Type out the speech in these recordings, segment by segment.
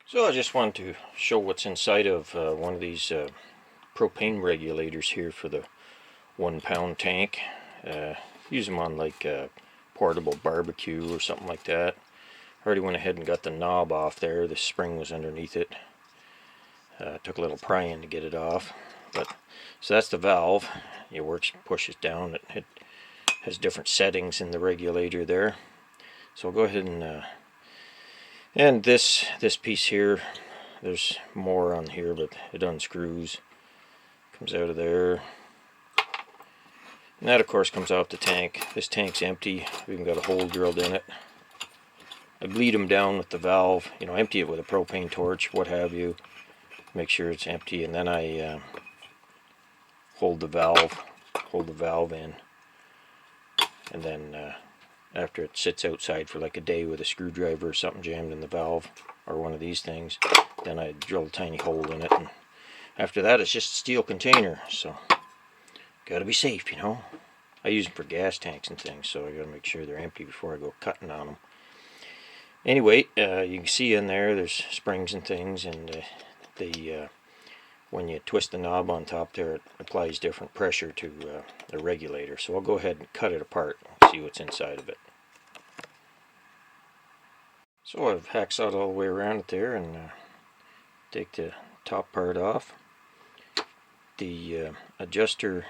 So I just wanted to show what's inside of one of these propane regulators here for the 1 pound tank. Use them on like a portable barbecue or something like that. I already went ahead and got the knob off there. The spring was underneath it. Took a little prying to get it off. So that's the valve. It works, pushes down. It has different settings in the regulator there. So I'll go ahead and this piece here, there's more on here, but it unscrews, comes out of there, and that of course comes off the tank. This tank's empty. We've even got a hole drilled in it. I bleed them down with the valve, empty it with a propane torch, what have you, make sure it's empty, and then I hold the valve in, and then after it sits outside for like a day with a screwdriver or something jammed in the valve or one of these things, then I drill a tiny hole in it, and after that it's just a steel container. So gotta be safe, I use them for gas tanks and things, so I gotta make sure they're empty before I go cutting on them. Anyway, you can see in there's springs and things, and when you twist the knob on top there, it applies different pressure to the regulator. So I'll go ahead and cut it apart and see what's inside of it. So I've hacksawed all the way around it there, and take the top part off. The adjuster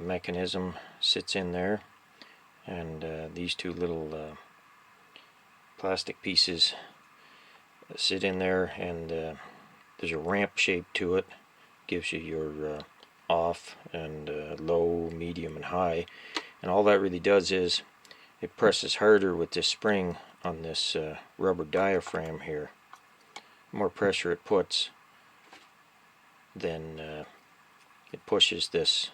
mechanism sits in there, and these two little plastic pieces sit in there, and there's a ramp shape to it. Gives you your off and low, medium, and high, and all that really does is it presses harder with this spring on this rubber diaphragm here. The more pressure it puts, then it pushes this.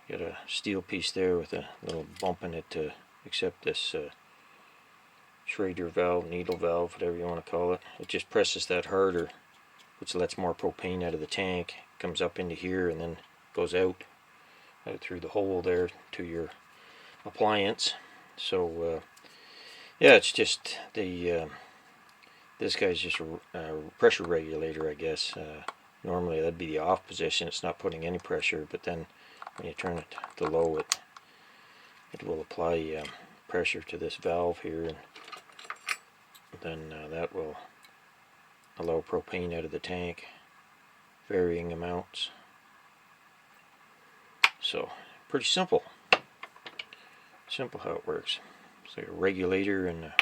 Got a steel piece there with a little bump in it to accept this Schrader valve, needle valve, whatever you want to call it. It just presses that harder, which lets more propane out of the tank. It comes up into here and then goes out through the hole there to your appliance. So yeah, it's just the this guy's just a pressure regulator, I guess. Normally that'd be the off position. It's not putting any pressure, but then when you turn it to low, it will apply pressure to this valve here, and then that will allow propane out of the tank, varying amounts. So pretty simple how it works. It's like a regulator and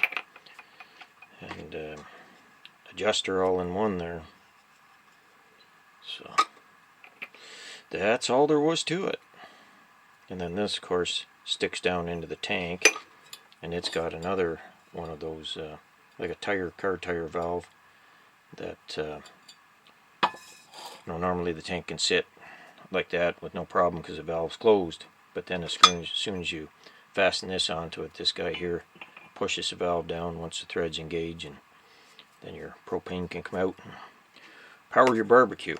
adjuster all in one there. So that's all there was to it. And then this of course sticks down into the tank, and it's got another one of those like a car tire valve that normally the tank can sit like that with no problem because the valve's closed, but then as soon as you fasten this onto it, this guy here pushes the valve down once the threads engage, and then your propane can come out and power your barbecue.